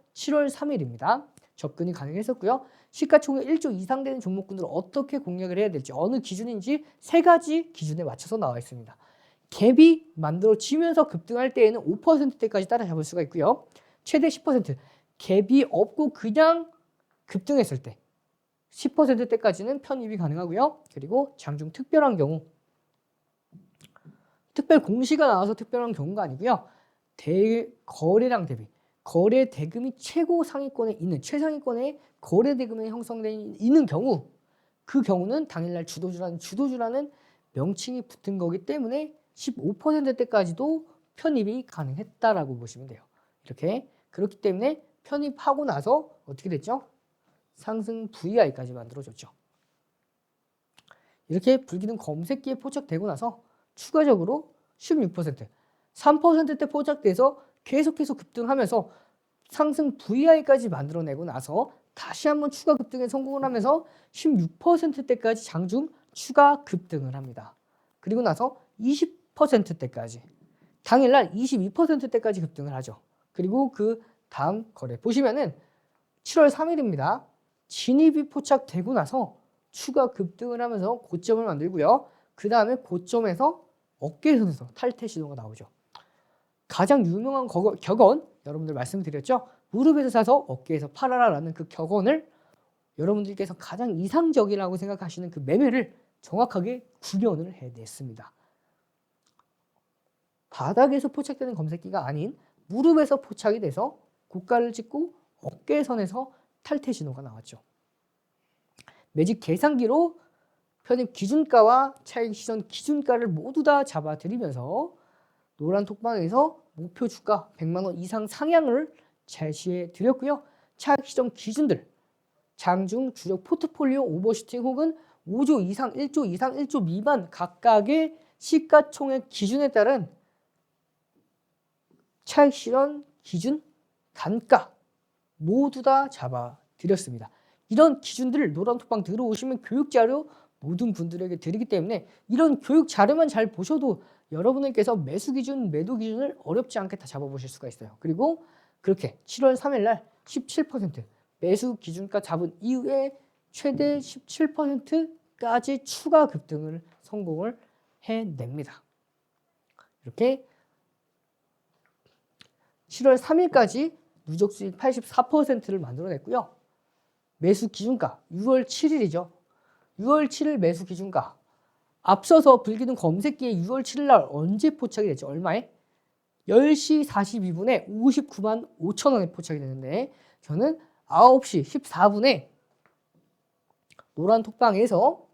3일입니다. 접근이 가능했었고요. 시가총액 1조 이상 되는 종목군들을 어떻게 공략을 해야 될지 어느 기준인지 3가지 기준에 맞춰서 나와 있습니다. 갭이 만들어지면서 급등할 때에는 5%대까지 따라잡을 수가 있고요. 최대 10% 갭이 없고 그냥 급등했을 때 10%대까지는 편입이 가능하고요. 그리고 장중 특별한 경우 특별 공시가 나와서 특별한 경우가 아니고요. 거래량 대비 거래 대금이 최고 상위권에 있는 최상위권에 거래 대금이 형성되어 있는 경우 그 경우는 당일날 주도주라는 명칭이 붙은 거기 때문에 15%대까지도 편입이 가능했다라고 보시면 돼요. 이렇게 그렇기 때문에 편입하고 나서 어떻게 됐죠? 상승 VI까지 만들어줬죠. 이렇게 불기둥 검색기에 포착되고 나서 추가적으로 16%, 3%대 포착돼서 계속해서 급등하면서 상승 VI까지 만들어내고 나서 다시 한번 추가 급등에 성공을 하면서 16%대까지 장중 추가 급등을 합니다. 그리고 나서 20%대까지 당일날 22%대까지 급등을 하죠. 그리고 그 다음 거래 보시면은 7월 3일입니다. 진입이 포착되고 나서 추가 급등을 하면서 고점을 만들고요. 그 다음에 고점에서 어깨선에서 탈퇴 시도가 나오죠. 가장 유명한 격언 여러분들 말씀드렸죠. 무릎에서 사서 어깨에서 팔아라라는 그 격언을 여러분들께서 가장 이상적이라고 생각하시는 그 매매를 정확하게 구현을 해냈습니다. 바닥에서 포착되는 검색기가 아닌 무릎에서 포착이 돼서 고가를 찍고 어깨선에서 탈퇴 신호가 나왔죠. 매직 계산기로 편입 기준가와 차익 시전 기준가를 모두 다 잡아드리면서 노란 톡방에서 목표 주가 100만 원 이상 상향을 제시해 드렸고요. 차익 시전 기준들 장중 주력 포트폴리오 오버슈팅 혹은 5조 이상, 1조 이상, 1조 미만 각각의 시가총액 기준에 따른 차익 실현 기준 단가 모두 다 잡아드렸습니다. 이런 기준들을 노란톡방 들어오시면 교육자료 모든 분들에게 드리기 때문에 이런 교육 자료만 잘 보셔도 여러분들께서 매수 기준, 매도 기준을 어렵지 않게 다 잡아보실 수가 있어요. 그리고 그렇게 7월 3일 날 17% 매수 기준가 잡은 이후에 최대 17%까지 추가 급등을 성공을 해냅니다. 이렇게 7월 3일까지 누적 수익 84%를 만들어냈고요. 매수 기준가 6월 7일이죠. 6월 7일 매수 기준가 앞서서 불기둥 검색기에 6월 7일 날 언제 포착이 됐죠? 얼마에? 10시 42분에 59만 5천 원에 포착이 되는데 저는 9시 14분에 노란 톡방에서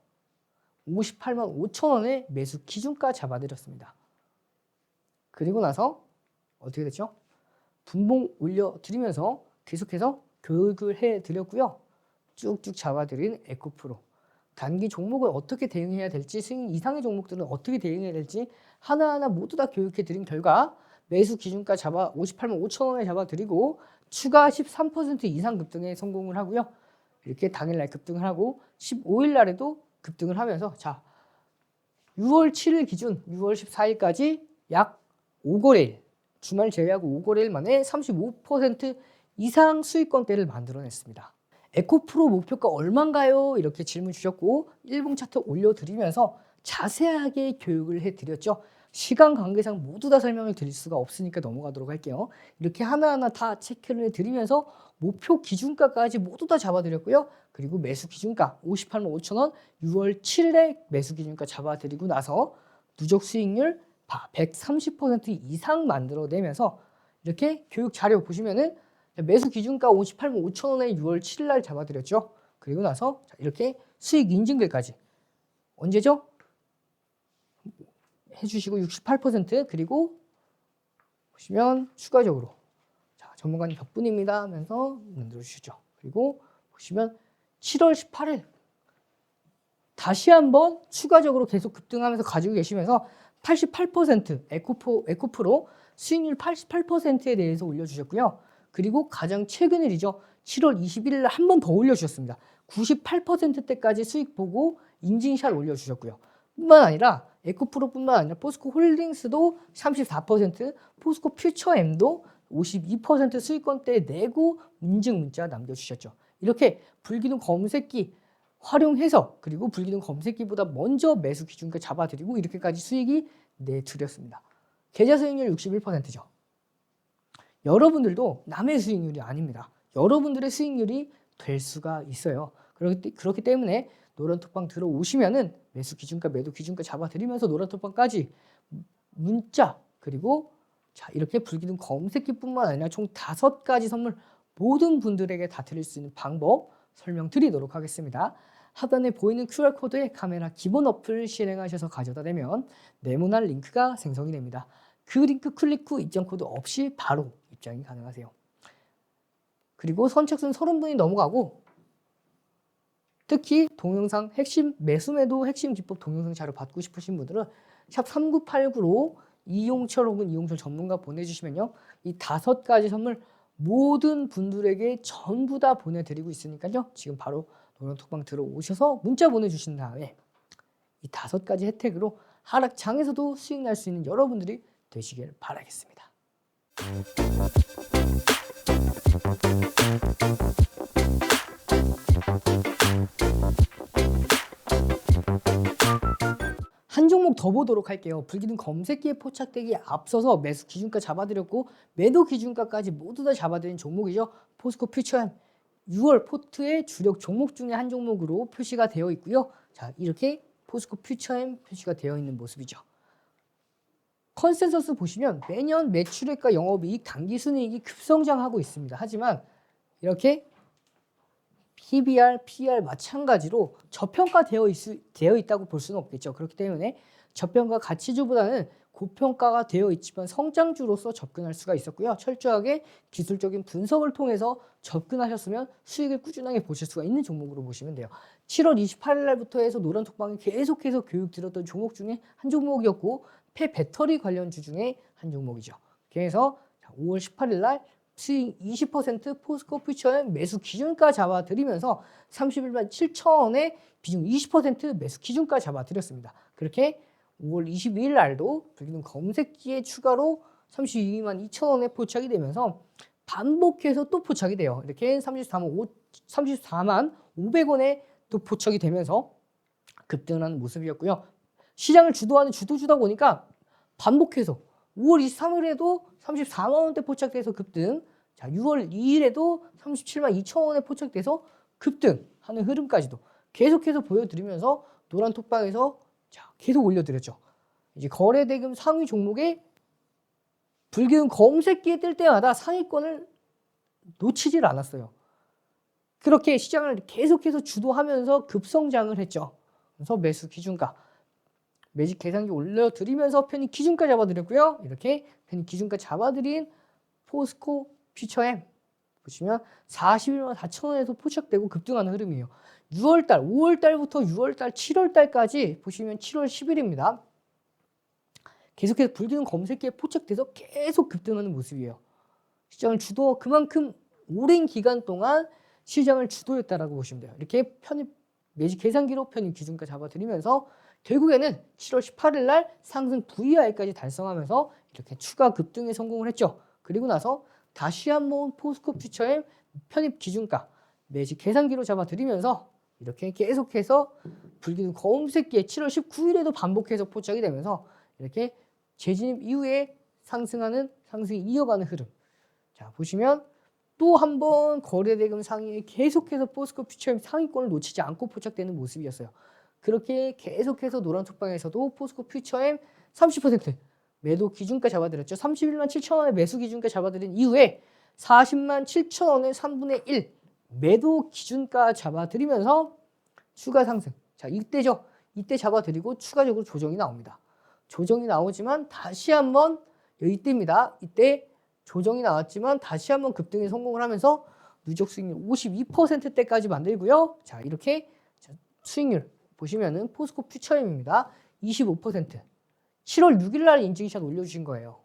58만 5천 원에 매수 기준가 잡아드렸습니다. 그리고 나서 어떻게 됐죠? 분봉 올려드리면서 계속해서 교육을 해드렸고요. 쭉쭉 잡아드린 에코프로. 단기 종목을 어떻게 대응해야 될지, 수익 이상의 종목들은 어떻게 대응해야 될지 하나하나 모두 다 교육해드린 결과 매수 기준가 잡아 58만 5천 원에 잡아드리고 추가 13% 이상 급등에 성공을 하고요. 이렇게 당일날 급등을 하고 15일 날에도 급등을 하면서 자 6월 7일 기준 6월 14일까지 약 5거래일 주말 제외하고 5거래일 만에 35% 이상 수익권대를 만들어냈습니다. 에코프로 목표가 얼마인가요? 이렇게 질문 주셨고 1분 차트 올려드리면서 자세하게 교육을 해드렸죠. 시간 관계상 모두 다 설명을 드릴 수가 없으니까 넘어가도록 할게요. 이렇게 하나하나 다 체크를 해드리면서 목표 기준가까지 모두 다 잡아드렸고요. 그리고 매수 기준가 58만 5천 원 6월 7일에 매수 기준가 잡아드리고 나서 누적 수익률 130% 이상 만들어내면서 이렇게 교육 자료 보시면은 매수 기준가 58만 5천 원에 6월 7일 날 잡아드렸죠. 그리고 나서 이렇게 수익 인증글까지 언제죠? 해주시고 68% 그리고 보시면 추가적으로 자, 전문가님 덕분입니다 하면서 만들어 주시죠. 그리고 보시면 7월 18일 다시 한번 추가적으로 계속 급등하면서 가지고 계시면서 88% 에코프로 수익률 88%에 대해서 올려주셨고요. 그리고 가장 최근 일이죠. 7월 21일 날 한 번 더 올려주셨습니다. 98%대까지 수익 보고 인증샷 올려주셨고요. 뿐만 아니라 에코프로뿐만 아니라 포스코 홀딩스도 34%, 포스코 퓨처엠도 52% 수익권대 내고 인증 문자 남겨주셨죠. 이렇게 불기둥 검색기 활용해서 그리고 불기둥 검색기보다 먼저 매수 기준가 잡아드리고 이렇게까지 수익이 내드렸습니다. 계좌 수익률 61%죠. 여러분들도 남의 수익률이 아닙니다. 여러분들의 수익률이 될 수가 있어요. 그렇기 때문에 노란톡방 들어오시면은 매수 기준가, 매도 기준가 잡아드리면서 노란톡방까지 문자 그리고 자 이렇게 불기둥 검색기뿐만 아니라 총 5가지 선물 모든 분들에게 다 드릴 수 있는 방법 설명드리도록 하겠습니다. 하단에 보이는 QR코드에 카메라 기본 어플 실행하셔서 가져다 대면 네모난 링크가 생성이 됩니다. 그 링크 클릭 후 입장 코드 없이 바로 입장이 가능하세요. 그리고 선착순 30분이 넘어가고 특히 동영상 핵심 매수매도 핵심 기법 동영상 자료 받고 싶으신 분들은 샵 3989로 이용철 혹은 이용철 전문가 보내주시면요. 이 5가지 선물 모든 분들에게 전부 다 보내드리고 있으니까요. 지금 바로 노란톡방 들어오셔서 문자 보내주신 다음에 이 5가지 혜택으로 하락장에서도 수익 날 수 있는 여러분들이 되시길 바라겠습니다. 한 종목 더 보도록 할게요. 불기둥 검색기에 포착되기에 앞서서 매수 기준가 잡아드렸고 매도 기준가까지 모두 다 잡아드린 종목이죠. 포스코 퓨처엠 6월 포트의 주력 종목 중에 한 종목으로 표시가 되어 있고요. 자 이렇게 포스코 퓨처엠 표시가 되어 있는 모습이죠. 컨센서스 보시면 매년 매출액과 영업이익, 당기순이익이 급성장하고 있습니다. 하지만 이렇게 PBR, PR 마찬가지로 저평가되어 있다고 볼 수는 없겠죠. 그렇기 때문에 저평가 가치주보다는 고평가가 되어 있지만 성장주로서 접근할 수가 있었고요. 철저하게 기술적인 분석을 통해서 접근하셨으면 수익을 꾸준하게 보실 수가 있는 종목으로 보시면 돼요. 7월 28일 날부터 해서 노란톡방에 계속해서 교육 드렸던 종목 중에 한 종목이었고 폐배터리 관련주 중에 한 종목이죠. 그래서 5월 18일 날 수익 20% 포스코 퓨처엠 매수 기준가 잡아드리면서 31만 7천원에 비중 20% 매수 기준가 잡아드렸습니다. 그렇게 5월 22일 날도 불기둥 검색기에 추가로 32만 2천원에 포착이 되면서 반복해서 또 포착이 돼요. 이렇게 34만 500원에 또 포착이 되면서 급등하는 모습이었고요. 시장을 주도하는 주도주다 보니까 반복해서 5월 23일에도 34만 원대 포착돼서 급등, 자 6월 2일에도 37만 2천 원에 포착돼서 급등하는 흐름까지도 계속해서 보여드리면서 노란 톡방에서 자 계속 올려드렸죠. 이제 거래대금 상위 종목에 불기둥 검색기에 뜰 때마다 상위권을 놓치질 않았어요. 그렇게 시장을 계속해서 주도하면서 급성장을 했죠. 그래서 매수 기준가, 매직 계산기 올려드리면서 편입 기준가 잡아드렸고요. 이렇게 편입 기준가 잡아드린 포스코 퓨처엠 보시면 41만 4천 원에서 포착되고 급등하는 흐름이에요. 6월달, 5월달부터 6월달, 7월달까지 보시면 7월 10일입니다. 계속해서 불기둥 검색기에 포착돼서 계속 급등하는 모습이에요. 시장을 주도 그만큼 오랜 기간 동안 시장을 주도했다라고 보시면 돼요. 이렇게 편입 매직 계산기로 편입 기준가 잡아드리면서 결국에는 7월 18일 날 상승 VR까지 달성하면서 이렇게 추가 급등에 성공을 했죠. 그리고 나서 다시 한번 포스코 퓨처의 편입 기준가 매직 계산기로 잡아드리면서 이렇게 계속해서 불기둥 검색기에 7월 19일에도 반복해서 포착이 되면서 이렇게 재진입 이후에 상승 이어가는 흐름. 자 보시면 또 한 번 거래대금 상위에 계속해서 포스코 퓨처의 상위권을 놓치지 않고 포착되는 모습이었어요. 그렇게 계속해서 노란 톡방에서도 포스코 퓨처엠 30% 매도 기준가 잡아드렸죠. 31만 7천 원의 매수 기준가 잡아드린 이후에 40만 7천 원의 3분의 1 매도 기준가 잡아드리면서 추가 상승. 자 이때죠. 이때 잡아드리고 추가적으로 조정이 나옵니다. 조정이 나오지만 다시 한번 이때입니다. 이때 조정이 나왔지만 다시 한번 급등에 성공을 하면서 누적 수익률 52%대까지 만들고요. 자 이렇게 수익률 보시면은 포스코 퓨처엠입니다. 25%. 7월 6일 날 인증샷 올려주신 거예요.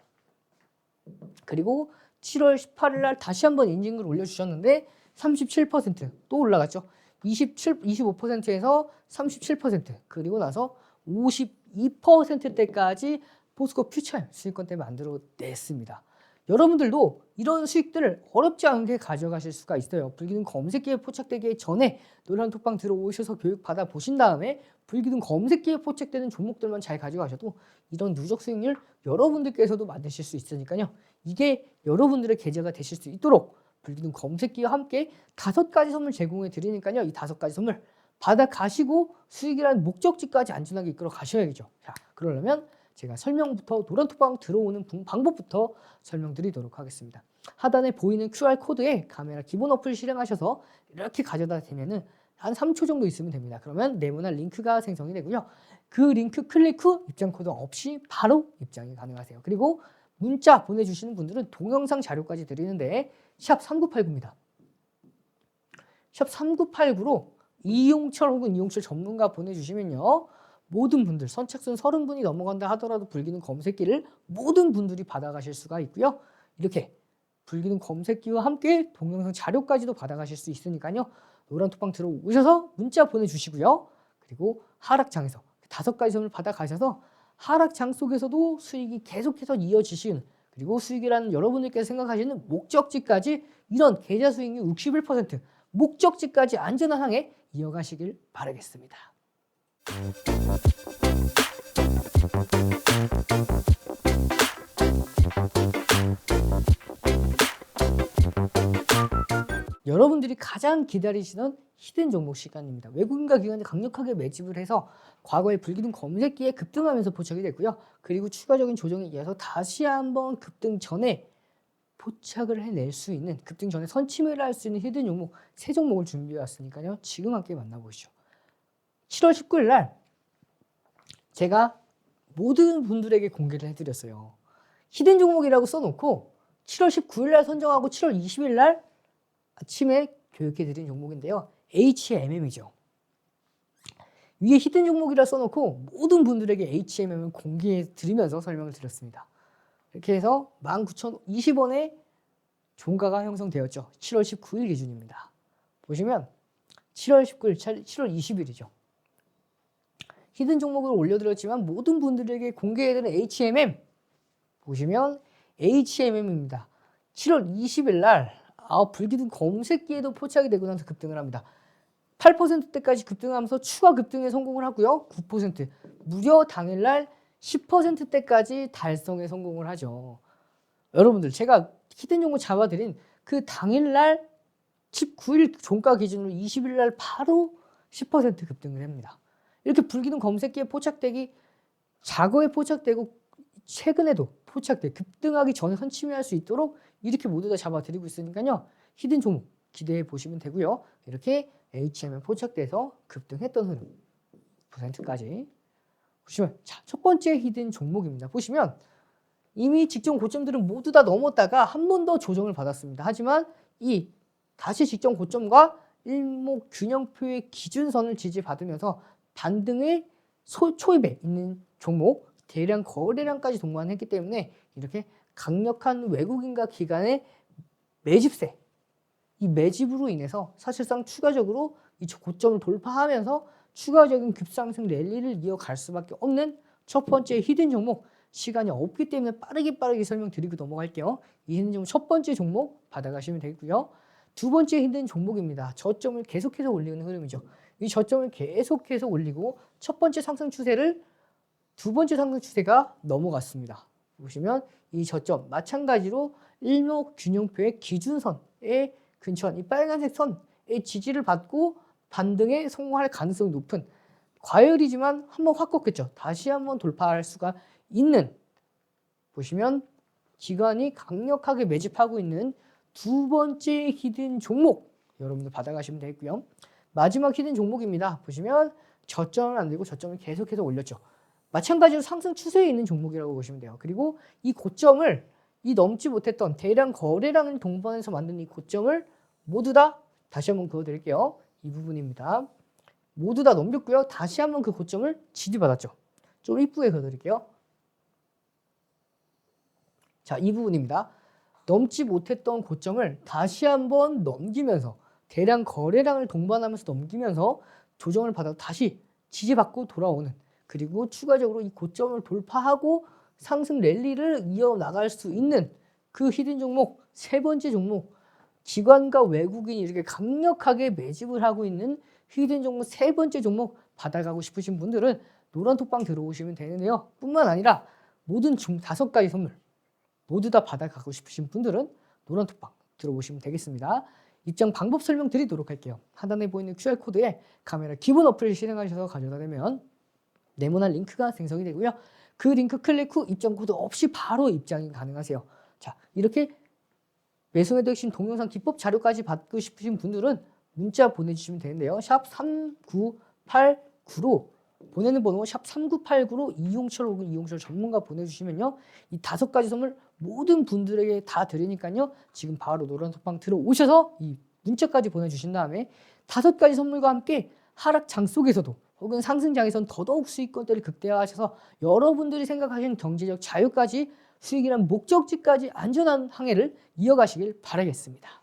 그리고 7월 18일 날 다시 한번 인증글 올려주셨는데 37%또 올라갔죠. 25%에서 37% 그리고 나서 52%대까지 포스코 퓨처엠 수익권대 만들어냈습니다. 여러분들도 이런 수익들을 어렵지 않게 가져가실 수가 있어요. 불기둥 검색기에 포착되기 전에 노란 톡방 들어오셔서 교육 받아 보신 다음에 불기둥 검색기에 포착되는 종목들만 잘 가져가셔도 이런 누적 수익률 여러분들께서도 만드실 수 있으니까요. 이게 여러분들의 계좌가 되실 수 있도록 불기둥 검색기와 함께 5가지 선물 제공해 드리니까요. 이 5가지 선물 받아 가시고 수익이라는 목적지까지 안전하게 이끌어 가셔야겠죠. 자, 그러려면 제가 설명부터 노란 톡방 들어오는 방법부터 설명드리도록 하겠습니다. 하단에 보이는 QR코드에 카메라 기본 어플 실행하셔서 이렇게 가져다 대면은 한 3초 정도 있으면 됩니다. 그러면 네모난 링크가 생성이 되고요. 그 링크 클릭 후 입장 코드 없이 바로 입장이 가능하세요. 그리고 문자 보내주시는 분들은 동영상 자료까지 드리는데 샵 3989입니다. 샵 3989로 이용철 혹은 이용철 전문가 보내주시면요. 모든 분들 선착순 30분이 넘어간다 하더라도 불기둥 검색기를 모든 분들이 받아가실 수가 있고요. 이렇게 불기둥 검색기와 함께 동영상 자료까지도 받아가실 수 있으니까요. 노란 톡방 들어오셔서 문자 보내주시고요. 그리고 하락장에서 5가지 선물 받아가셔서 하락장 속에서도 수익이 계속해서 이어지시는 그리고 수익이라는 여러분들께서 생각하시는 목적지까지 이런 계좌 수익률 61% 목적지까지 안전한 항해 이어가시길 바라겠습니다. 여러분들이 가장 기다리시던 히든 종목 시간입니다. 외국인과 기관이 강력하게 매집을 해서 과거에 불기둥 검색기에 급등하면서 포착이 됐고요. 그리고 추가적인 조정에 의해서 다시 한번 급등 전에 포착을 해낼 수 있는 급등 전에 선침을 할 수 있는 히든 종목 3종목을 준비해 왔으니까요. 지금 함께 만나보시죠. 7월 19일 날 제가 모든 분들에게 공개를 해드렸어요. 히든 종목이라고 써놓고 7월 19일 날 선정하고 7월 20일 날 아침에 교육해드린 종목인데요. HMM이죠. 위에 히든 종목이라 써놓고 모든 분들에게 HMM을 공개해드리면서 설명을 드렸습니다. 이렇게 해서 19,020원에 종가가 형성되었죠. 7월 19일 기준입니다. 보시면 7월 19일, 7월 20일이죠. 히든 종목을 올려드렸지만 모든 분들에게 공개해드린 HMM 보시면 HMM입니다. 7월 20일 날 불기둥 검색기에도 포착이 되고 나서 급등을 합니다. 8%대까지 급등하면서 추가 급등에 성공을 하고요. 9% 무려 당일날 10%대까지 달성에 성공을 하죠. 여러분들 제가 히든 종목 잡아드린 그 당일날 19일 종가 기준으로 20일 날 바로 10% 급등을 합니다. 이렇게 불기둥 검색기에 포착되기 과거에 포착되고 최근에도 포착돼 급등하기 전에 선침해할 수 있도록 이렇게 모두 다 잡아드리고 있으니까요. 히든 종목 기대해 보시면 되고요. 이렇게 HMM 포착돼서 급등했던 흐름 %까지 보시면 자, 첫 번째 히든 종목입니다. 보시면 이미 직전 고점들은 모두 다 넘었다가 한 번 더 조정을 받았습니다. 하지만 이 다시 직전 고점과 일목균형표의 기준선을 지지받으면서 반등의 초입에 있는 종목 대량 거래량까지 동반했기 때문에 이렇게 강력한 외국인과 기관의 매집세 이 매집으로 인해서 사실상 추가적으로 이 고점을 돌파하면서 추가적인 급상승 랠리를 이어갈 수밖에 없는 첫 번째 히든 종목 시간이 없기 때문에 빠르게 설명드리고 넘어갈게요. 이 히든 종목 첫 번째 종목 받아가시면 되고요. 두 번째 히든 종목입니다. 저점을 계속해서 올리는 흐름이죠. 이 저점을 계속해서 올리고 첫 번째 상승 추세를 두 번째 상승 추세가 넘어갔습니다. 보시면 이 저점 마찬가지로 일목균형표의 기준선에 근처한 이 빨간색 선의 지지를 받고 반등에 성공할 가능성이 높은 과열이지만 한번 확 꺾였죠. 다시 한번 돌파할 수가 있는 보시면 기관이 강력하게 매집하고 있는 두 번째 히든 종목 여러분들 받아가시면 되고요. 마지막 히든 종목입니다. 보시면 저점을 안 들고 저점을 계속해서 올렸죠. 마찬가지로 상승 추세에 있는 종목이라고 보시면 돼요. 그리고 이 고점을 이 넘지 못했던 대량 거래량을 동반해서 만든 이 고점을 모두 다 다시 한번 그어드릴게요. 이 부분입니다. 모두 다 넘겼고요. 다시 한번 그 고점을 지지받았죠. 좀 이쁘게 그어드릴게요. 자, 이 부분입니다. 넘지 못했던 고점을 다시 한번 넘기면서 대량 거래량을 동반하면서 넘기면서 조정을 받아 다시 지지받고 돌아오는 그리고 추가적으로 이 고점을 돌파하고 상승 랠리를 이어나갈 수 있는 그 히든 종목 세 번째 종목 기관과 외국인이 이렇게 강력하게 매집을 하고 있는 히든 종목 세 번째 종목 받아가고 싶으신 분들은 노란 톡방 들어오시면 되는데요. 뿐만 아니라 모든 5가지 선물 모두 다 받아가고 싶으신 분들은 노란 톡방 들어오시면 되겠습니다. 입장 방법 설명드리도록 할게요. 하단에 보이는 QR코드에 카메라 기본 어플을 실행하셔서 가져다 대면 네모난 링크가 생성이 되고요. 그 링크 클릭 후 입장 코드 없이 바로 입장이 가능하세요. 자, 이렇게 매수매도 핵심 동영상 기법 자료까지 받고 싶으신 분들은 문자 보내주시면 되는데요. 샵 3989로 보내는 번호 샵 3989로 이용철 혹은 이용철 전문가 보내주시면요. 이 5가지 선물 모든 분들에게 다 드리니까요. 지금 바로 노란 톡방 들어오셔서 이 문자까지 보내주신 다음에 5가지 선물과 함께 하락장 속에서도 혹은 상승장에선 더더욱 수익권들을 극대화하셔서 여러분들이 생각하시는 경제적 자유까지 수익이란 목적지까지 안전한 항해를 이어가시길 바라겠습니다.